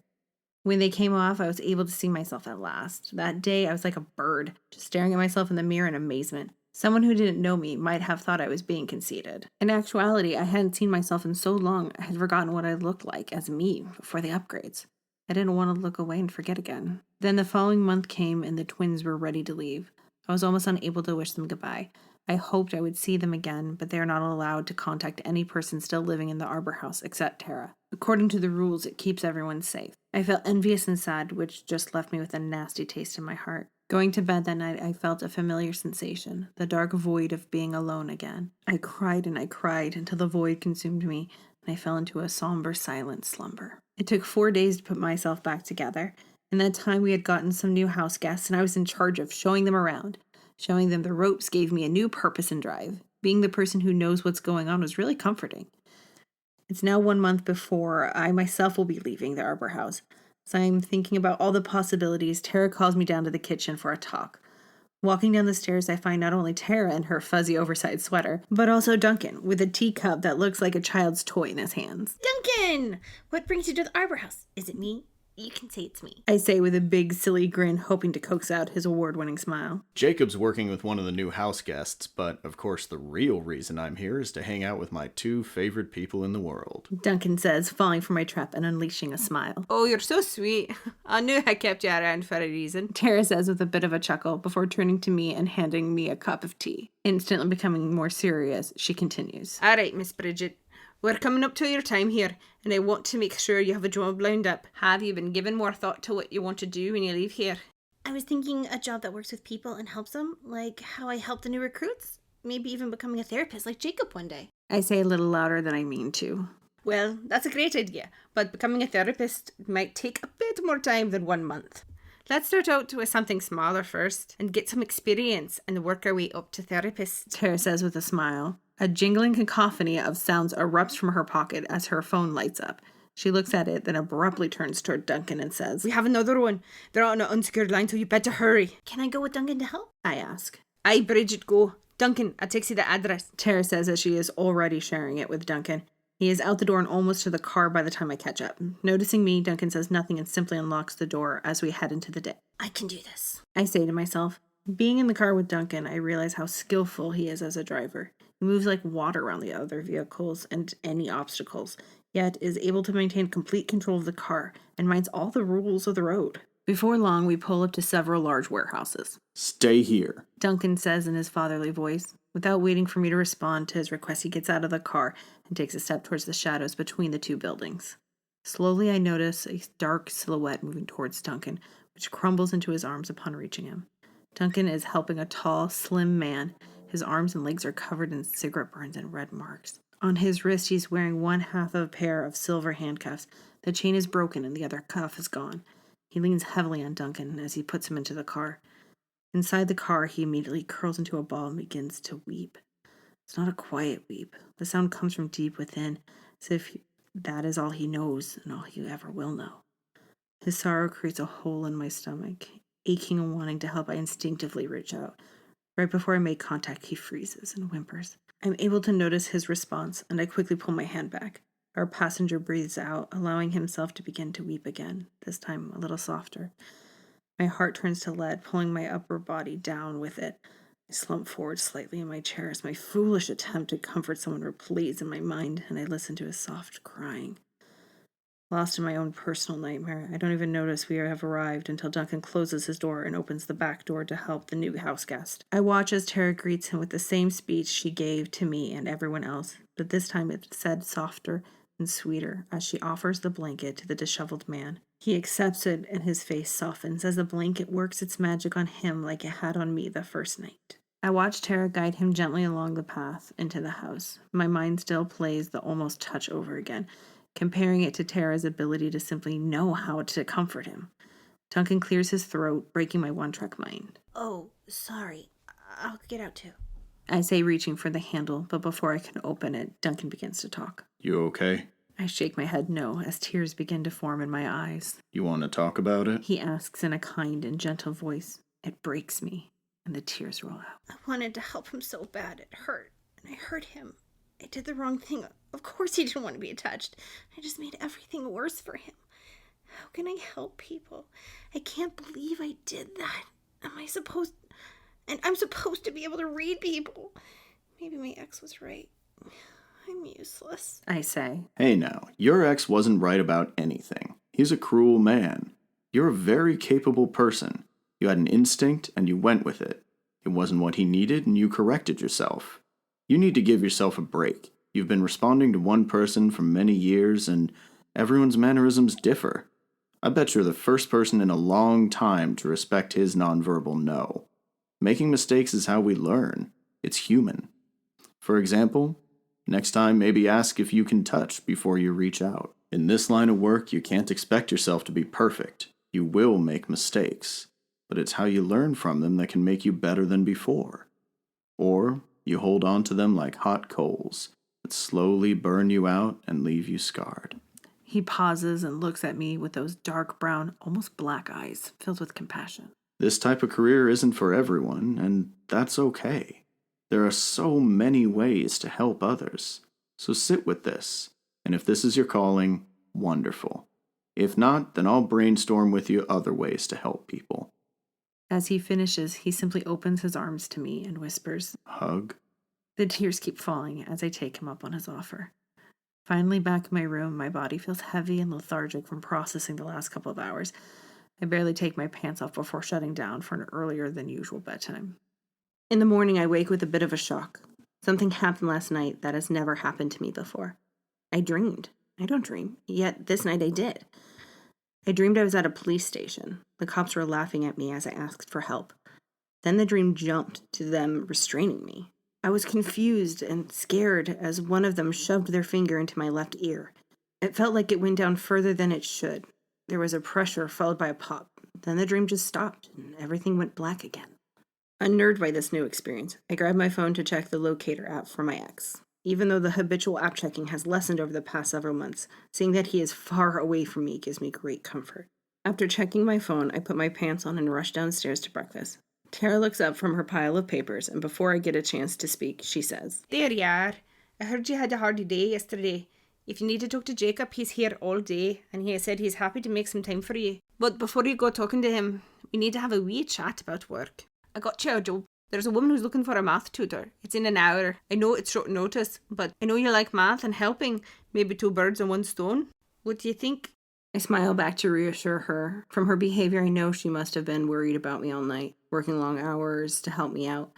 When they came off, I was able to see myself at last. That day, I was like a bird, just staring at myself in the mirror in amazement. Someone who didn't know me might have thought I was being conceited. In actuality, I hadn't seen myself in so long, I had forgotten what I looked like as me before the upgrades. I didn't want to look away and forget again. Then the following month came and the twins were ready to leave. I was almost unable to wish them goodbye. I hoped I would see them again, but they are not allowed to contact any person still living in the Arbor House except Tara. According to the rules, it keeps everyone safe. I felt envious and sad, which just left me with a nasty taste in my heart. Going to bed that night, I felt a familiar sensation, the dark void of being alone again. I cried and I cried until the void consumed me, and I fell into a somber, silent slumber. It took 4 days to put myself back together. In that time, we had gotten some new house guests, and I was in charge of showing them around. Showing them the ropes gave me a new purpose and drive. Being the person who knows what's going on was really comforting. It's now 1 month before I myself will be leaving the Arbor House. As I'm thinking about all the possibilities, Tara calls me down to the kitchen for a talk. Walking down the stairs, I find not only Tara in her fuzzy oversized sweater, but also Duncan with a teacup that looks like a child's toy in his hands. Duncan! What brings you to the Arbor House? Is it me? You can say it's me. I say with a big, silly grin, hoping to coax out his award-winning smile. Jacob's working with one of the new house guests, but of course the real reason I'm here is to hang out with my two favorite people in the world. Duncan says, falling for my trap and unleashing a smile. Oh, you're so sweet. I knew I kept you around for a reason. Tara says with a bit of a chuckle before turning to me and handing me a cup of tea. Instantly becoming more serious, she continues. All right, Miss Bridget. We're coming up to your time here, and I want to make sure you have a job lined up. Have you been given more thought to what you want to do when you leave here? I was thinking a job that works with people and helps them, like how I help the new recruits. Maybe even becoming a therapist like Jacob one day. I say a little louder than I mean to. Well, that's a great idea, but becoming a therapist might take a bit more time than 1 month. Let's start out with something smaller first and get some experience and work our way up to therapist. Tara says with a smile. A jingling cacophony of sounds erupts from her pocket as her phone lights up. She looks at it, then abruptly turns toward Duncan and says, We have another one. They're on an unsecured line, so you better hurry. Can I go with Duncan to help? I ask. Aye, Bridget, go. Duncan, I'll text you the address. Tara says as she is already sharing it with Duncan. He is out the door and almost to the car by the time I catch up. Noticing me, Duncan says nothing and simply unlocks the door as we head into the day. I can do this. I say to myself, being in the car with Duncan, I realize how skillful he is as a driver. He moves like water around the other vehicles and any obstacles, yet is able to maintain complete control of the car and minds all the rules of the road. Before long, we pull up to several large warehouses. Stay here, Duncan says in his fatherly voice. Without waiting for me to respond to his request, he gets out of the car and takes a step towards the shadows between the two buildings. Slowly, I notice a dark silhouette moving towards Duncan, which crumbles into his arms upon reaching him. Duncan is helping a tall, slim man. His arms and legs are covered in cigarette burns and red marks. On his wrist, he's wearing one half of a pair of silver handcuffs. The chain is broken and the other cuff is gone. He leans heavily on Duncan as he puts him into the car. Inside the car, he immediately curls into a ball and begins to weep. It's not a quiet weep. The sound comes from deep within, as if that is all he knows and all he ever will know. His sorrow creates a hole in my stomach. Aching and wanting to help, I instinctively reach out. Right before I make contact, he freezes and whimpers. I'm able to notice his response, and I quickly pull my hand back. Our passenger breathes out, allowing himself to begin to weep again, this time a little softer. My heart turns to lead, pulling my upper body down with it. I slump forward slightly in my chair as my foolish attempt to comfort someone repletes in my mind, and I listen to his soft crying. Lost in my own personal nightmare, I don't even notice we have arrived until Duncan closes his door and opens the back door to help the new house guest. I watch as Tara greets him with the same speech she gave to me and everyone else, but this time it's said softer and sweeter as she offers the blanket to the disheveled man. He accepts it and his face softens as the blanket works its magic on him like it had on me the first night. I watch Tara guide him gently along the path into the house. My mind still plays the almost touch over again, comparing it to Tara's ability to simply know how to comfort him. Duncan clears his throat, breaking my one-track mind. Oh, sorry. I'll get out too. I say, reaching for the handle, but before I can open it, Duncan begins to talk. You okay? I shake my head no, as tears begin to form in my eyes. You want to talk about it? He asks in a kind and gentle voice. It breaks me, and the tears roll out. I wanted to help him so bad it hurt, and I hurt him. I did the wrong thing. Of course he didn't want to be touched. I just made everything worse for him. How can I help people? I can't believe I did that. I'm supposed to be able to read people. Maybe my ex was right. I'm useless. I say. Hey now, your ex wasn't right about anything. He's a cruel man. You're a very capable person. You had an instinct and you went with it. It wasn't what he needed and you corrected yourself. You need to give yourself a break. You've been responding to one person for many years and everyone's mannerisms differ. I bet you're the first person in a long time to respect his nonverbal no. Making mistakes is how we learn. It's human. For example, next time maybe ask if you can touch before you reach out. In this line of work, you can't expect yourself to be perfect. You will make mistakes, but it's how you learn from them that can make you better than before. Or you hold on to them like hot coals. that slowly burn you out and leave you scarred. He pauses and looks at me with those dark brown, almost black eyes filled with compassion. This type of career isn't for everyone, and that's okay. There are so many ways to help others. So sit with this, and if this is your calling, wonderful. If not, then I'll brainstorm with you other ways to help people. As he finishes, he simply opens his arms to me and whispers. Hug. The tears keep falling as I take him up on his offer. Finally back in my room, my body feels heavy and lethargic from processing the last couple of hours. I barely take my pants off before shutting down for an earlier than usual bedtime. In the morning, I wake with a bit of a shock. Something happened last night that has never happened to me before. I dreamed. I don't dream, yet this night I did. I dreamed I was at a police station. The cops were laughing at me as I asked for help. Then the dream jumped to them restraining me. I was confused and scared as one of them shoved their finger into my left ear. It felt like it went down further than it should. There was a pressure followed by a pop. Then the dream just stopped and everything went black again. Unnerved by this new experience, I grabbed my phone to check the locator app for my ex. Even though the habitual app checking has lessened over the past several months, seeing that he is far away from me gives me great comfort. After checking my phone, I put my pants on and rush downstairs to breakfast. Tara looks up from her pile of papers, and before I get a chance to speak, she says, There you are. I heard you had a hard day yesterday. If you need to talk to Jacob, he's here all day, and he has said he's happy to make some time for you. But before you go talking to him, we need to have a wee chat about work. I got you a job. There's a woman who's looking for a math tutor. It's in an hour. I know it's short notice, but I know you like math and helping. Maybe two birds and one stone. What do you think? I smile back to reassure her. From her behavior, I know she must have been worried about me all night, working long hours to help me out.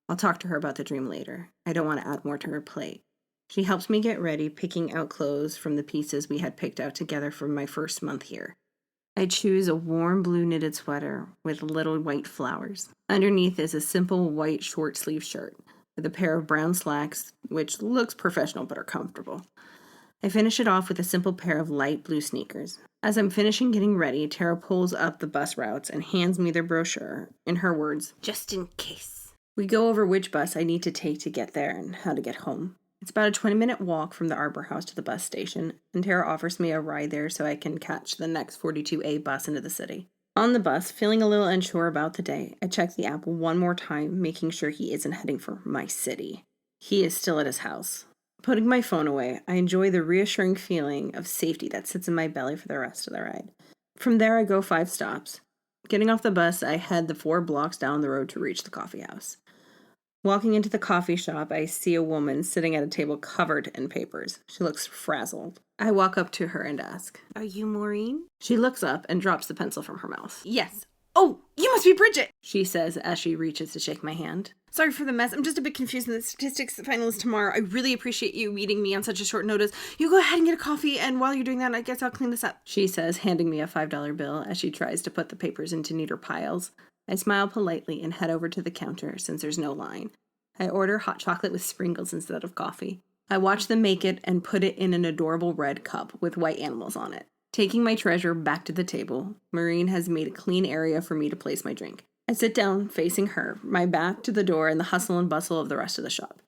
I'll talk to her about the dream later. I don't want to add more to her plate. She helps me get ready, picking out clothes from the pieces we had picked out together for my first month here. I choose a warm blue knitted sweater with little white flowers. Underneath is a simple white short sleeve shirt with a pair of brown slacks, which looks professional but are comfortable. I finish it off with a simple pair of light blue sneakers. As I'm finishing getting ready, Tara pulls up the bus routes and hands me their brochure. In her words, Just in case. we go over which bus I need to take to get there and how to get home. It's about a 20-minute walk from the Arbor House to the bus station, and Tara offers me a ride there so I can catch the next 42A bus into the city. On the bus, feeling a little unsure about the day, I check the app one more time, making sure he isn't heading for my city. He is still at his house. Putting my phone away, I enjoy the reassuring feeling of safety that sits in my belly for the rest of the ride. From there, I go 5 stops. Getting off the bus, I head the 4 blocks down the road to reach the coffee house. Walking into the coffee shop, I see a woman sitting at a table covered in papers. She looks frazzled. I walk up to her and ask, Are you Maureen? She looks up and drops the pencil from her mouth. Yes. Oh, you must be Bridget, she says as she reaches to shake my hand. Sorry for the mess. I'm just a bit confused in the statistics final is tomorrow. I really appreciate you meeting me on such a short notice. You go ahead and get a coffee, and while you're doing that, I guess I'll clean this up. She says, handing me a $5 bill as she tries to put the papers into neater piles. I smile politely and head over to the counter since there's no line. I order hot chocolate with sprinkles instead of coffee. I watch them make it and put it in an adorable red cup with white animals on it. Taking my treasure back to the table, Maureen has made a clean area for me to place my drink. I sit down, facing her, my back to the door and the hustle and bustle of the rest of the shop.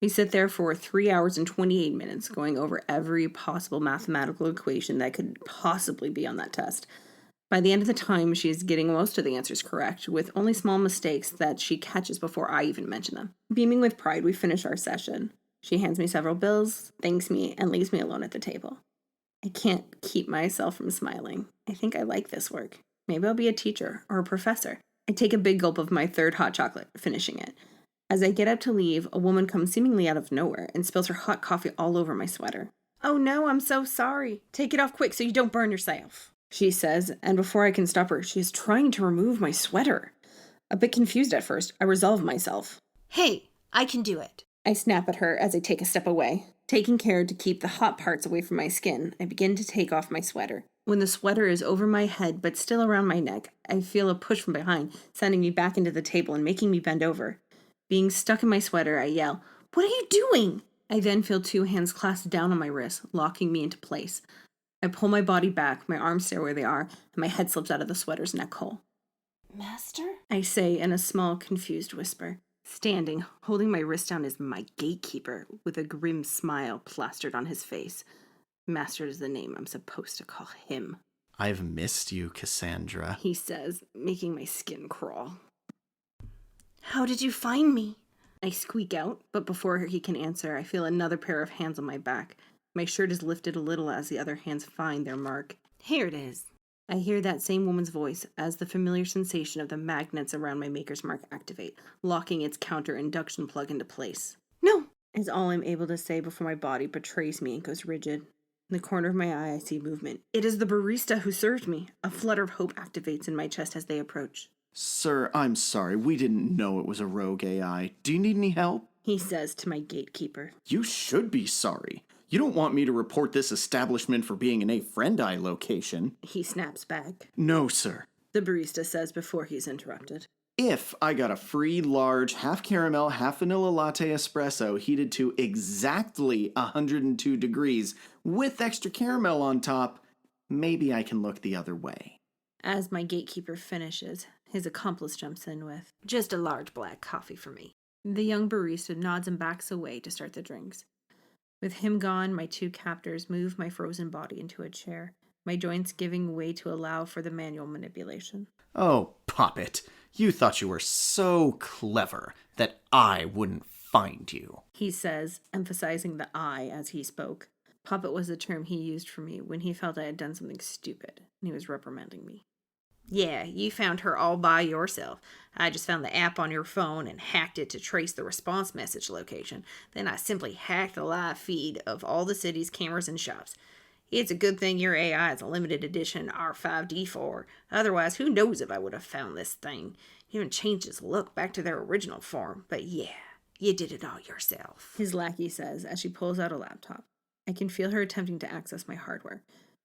We sit there for 3 hours and 28 minutes, going over every possible mathematical equation that could possibly be on that test. By the end of the time, she is getting most of the answers correct, with only small mistakes that she catches before I even mention them. Beaming with pride, we finish our session. She hands me several bills, thanks me, and leaves me alone at the table. I can't keep myself from smiling. I think I like this work. Maybe I'll be a teacher or a professor. I take a big gulp of my 3rd hot chocolate, finishing it. As I get up to leave, a woman comes seemingly out of nowhere and spills her hot coffee all over my sweater. Oh no, I'm so sorry. Take it off quick so you don't burn yourself, she says, and before I can stop her, she is trying to remove my sweater. A bit confused at first, I resolve myself. Hey, I can do it. I snap at her as I take a step away. Taking care to keep the hot parts away from my skin, I begin to take off my sweater. When the sweater is over my head but still around my neck, I feel a push from behind, sending me back into the table and making me bend over. Being stuck in my sweater, I yell, "What are you doing?" I then feel 2 hands clasped down on my wrist, locking me into place. I pull my body back, my arms stay where they are, and my head slips out of the sweater's neck hole. Master? I say in a small, confused whisper. Standing, holding my wrist down, is my gatekeeper, with a grim smile plastered on his face. Master is the name I'm supposed to call him. I've missed you, Cassandra. He says, making my skin crawl. How did you find me? I squeak out, but before he can answer, I feel another pair of hands on my back. My shirt is lifted a little as the other hands find their mark. Here it is. I hear that same woman's voice as the familiar sensation of the magnets around my maker's mark activate, locking its counter induction plug into place. No! Is all I'm able to say before my body betrays me and goes rigid. In the corner of my eye, I see movement. It is the barista who served me. A flutter of hope activates in my chest as they approach. Sir, I'm sorry. We didn't know it was a rogue AI. Do you need any help? He says to my gatekeeper. You should be sorry. You don't want me to report this establishment for being an A-friend-I location. He snaps back. No, sir. The barista says before he's interrupted. If I got a free, large, half caramel, half vanilla latte espresso heated to exactly 102 degrees with extra caramel on top, maybe I can look the other way. As my gatekeeper finishes, his accomplice jumps in with, Just a large black coffee for me. The young barista nods and backs away to start the drinks. With him gone, my two captors move my frozen body into a chair, my joints giving way to allow for the manual manipulation. Oh, Poppet, you thought you were so clever that I wouldn't find you. He says, emphasizing the I as he spoke. Puppet was the term he used for me when he felt I had done something stupid, and he was reprimanding me. Yeah, you found her all by yourself. I just found the app on your phone and hacked it to trace the response message location. Then I simply hacked the live feed of all the city's cameras and shops. It's a good thing your AI is a limited edition R5D4. Otherwise, who knows if I would have found this thing. Even changed its look back to their original form. But yeah, you did it all yourself. His lackey says as she pulls out a laptop. I can feel her attempting to access my hardware.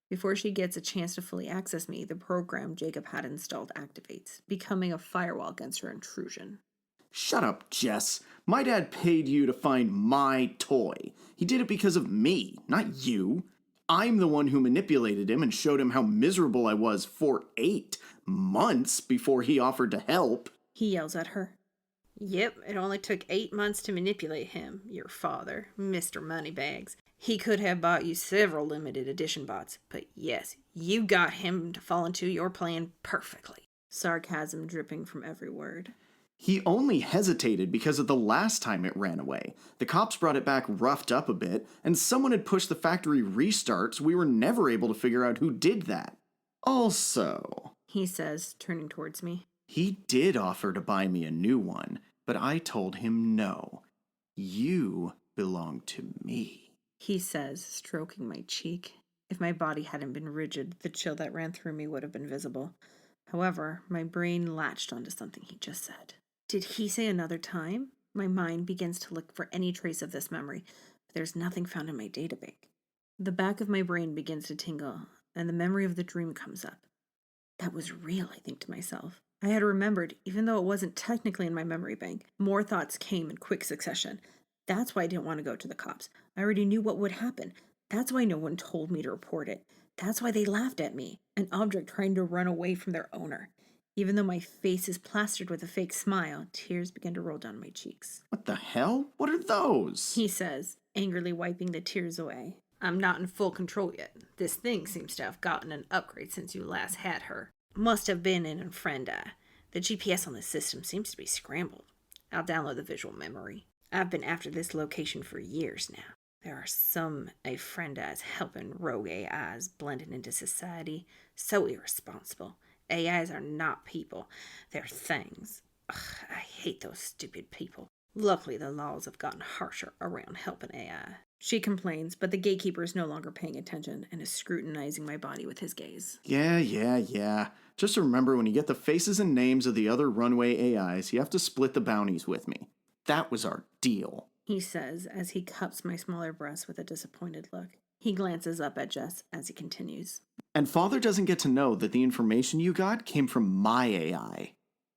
Before she gets a chance to fully access me, the program Jacob had installed activates, becoming a firewall against her intrusion. Shut up, Jess. My dad paid you to find my toy. He did it because of me, not you. I'm the one who manipulated him and showed him how miserable I was for 8 months before he offered to help. He yells at her. Yep, it only took 8 months to manipulate him, your father, Mr. Moneybags. He could have bought you several limited edition bots, but yes, you got him to fall into your plan perfectly. Sarcasm dripping from every word. He only hesitated because of the last time it ran away. The cops brought it back roughed up a bit, and someone had pushed the factory restart, so we were never able to figure out who did that. Also, He says, turning towards me. He did offer to buy me a new one, but I told him no. You belong to me. He says, stroking my cheek. If my body hadn't been rigid, the chill that ran through me would have been visible. However, my brain latched onto something he just said. Did he say another time? My mind begins to look for any trace of this memory, but there's nothing found in my databank. The back of my brain begins to tingle, and the memory of the dream comes up. That was real, I think to myself. I had remembered, even though it wasn't technically in my memory bank. More thoughts came in quick succession. That's why I didn't want to go to the cops. I already knew what would happen. That's why no one told me to report it. That's why they laughed at me, an object trying to run away from their owner. Even though my face is plastered with a fake smile, tears begin to roll down my cheeks. What the hell? What are those? He says, angrily wiping the tears away. I'm not in full control yet. This thing seems to have gotten an upgrade since you last had her. Must have been in a friend eye. The GPS on the system seems to be scrambled. I'll download the visual memory. I've been after this location for years now. There are some A-friend-eyes helping rogue AIs blending into society. So irresponsible. AIs are not people. They're things. Ugh, I hate those stupid people. Luckily, the laws have gotten harsher around helping AI. She complains, but the gatekeeper is no longer paying attention and is scrutinizing my body with his gaze. Yeah. Just remember, when you get the faces and names of the other runway AIs, you have to split the bounties with me. That was our deal. He says as he cups my smaller breast with a disappointed look. He glances up at Jess as he continues. And Father doesn't get to know that the information you got came from my AI.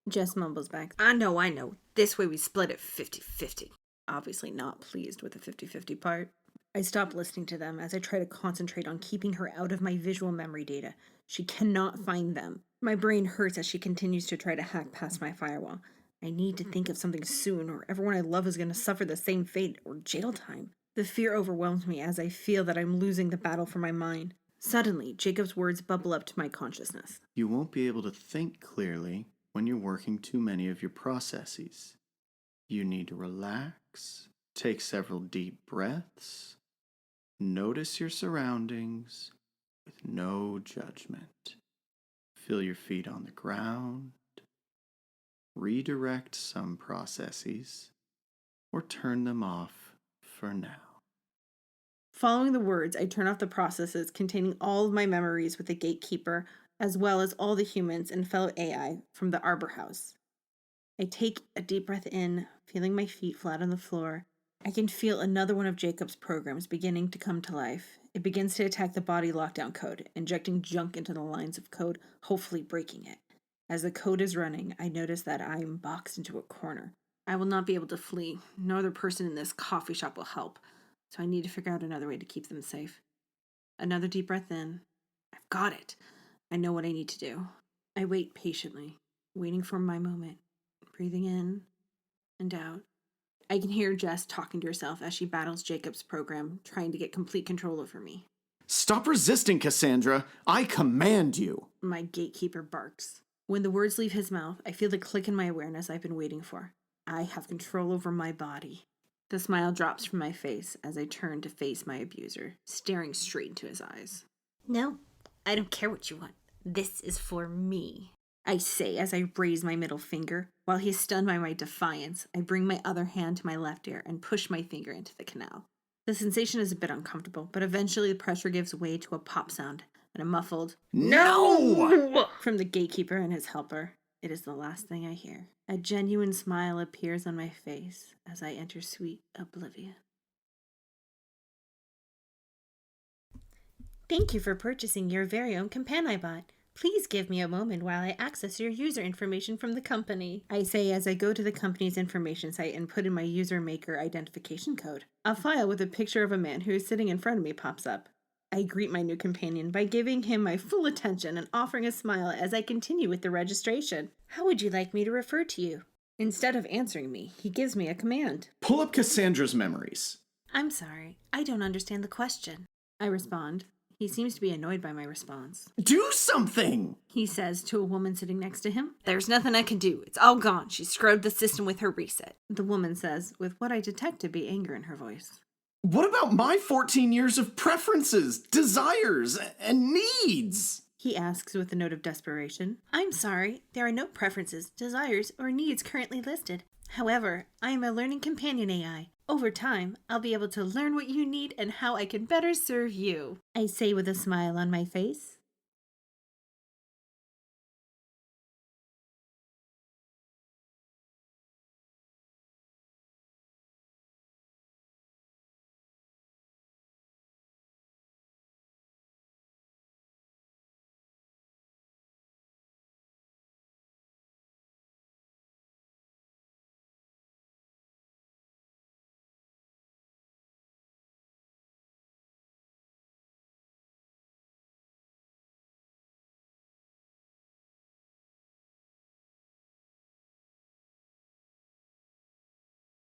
Jess mumbles back, I know. This way we split it 50-50. obviously not pleased with the 50-50 part. I stop listening to them as I try to concentrate on keeping her out of my visual memory data. She cannot find them. My brain hurts as she continues to try to hack past my firewall. I need to think of something soon, or everyone I love is going to suffer the same fate or jail time. The fear overwhelms me as I feel that I'm losing the battle for my mind. Suddenly, Jacob's words bubble up to my consciousness. You won't be able to think clearly when you're working too many of your processes. You need to relax, take several deep breaths, notice your surroundings with no judgment. Feel your feet on the ground, redirect some processes, or turn them off for now. Following the words, I turn off the processes containing all of my memories with the gatekeeper, as well as all the humans and fellow AI from the Arbor House. I take a deep breath in, feeling my feet flat on the floor. I can feel another one of Jacob's programs beginning to come to life. It begins to attack the body lockdown code, injecting junk into the lines of code, hopefully breaking it. As the code is running, I notice that I am boxed into a corner. I will not be able to flee. No other person in this coffee shop will help, so I need to figure out another way to keep them safe. Another deep breath in. I've got it. I know what I need to do. I wait patiently, waiting for my moment, breathing in and out. I can hear Jess talking to herself as she battles Jacob's program, trying to get complete control over me. Stop resisting, Cassandra! I command you! My gatekeeper barks. When the words leave his mouth, I feel the click in my awareness I've been waiting for. I have control over my body. The smile drops from my face as I turn to face my abuser, staring straight into his eyes. No, I don't care what you want. This is for me. I say as I raise my middle finger. While he is stunned by my defiance, I bring my other hand to my left ear and push my finger into the canal. The sensation is a bit uncomfortable, but eventually the pressure gives way to a pop sound and a muffled No! from the gatekeeper and his helper. It is the last thing I hear. A genuine smile appears on my face as I enter sweet oblivion. Thank you for purchasing your very own Companionbot. Please give me a moment while I access your user information from the company. I say as I go to the company's information site and put in my user maker identification code. A file with a picture of a man who is sitting in front of me pops up. I greet my new companion by giving him my full attention and offering a smile as I continue with the registration. How would you like me to refer to you? Instead of answering me, he gives me a command. Pull up Cassandra's memories. I'm sorry, I don't understand the question. I respond. He seems to be annoyed by my response. Do something! He says to a woman sitting next to him. There's nothing I can do. It's all gone. She scrubbed the system with her reset. The woman says, with what I detect to be anger in her voice. What about my 14 years of preferences, desires, and needs? He asks with a note of desperation. I'm sorry, there are no preferences, desires, or needs currently listed. However, I am a learning companion AI. Over time, I'll be able to learn what you need and how I can better serve you. I say with a smile on my face.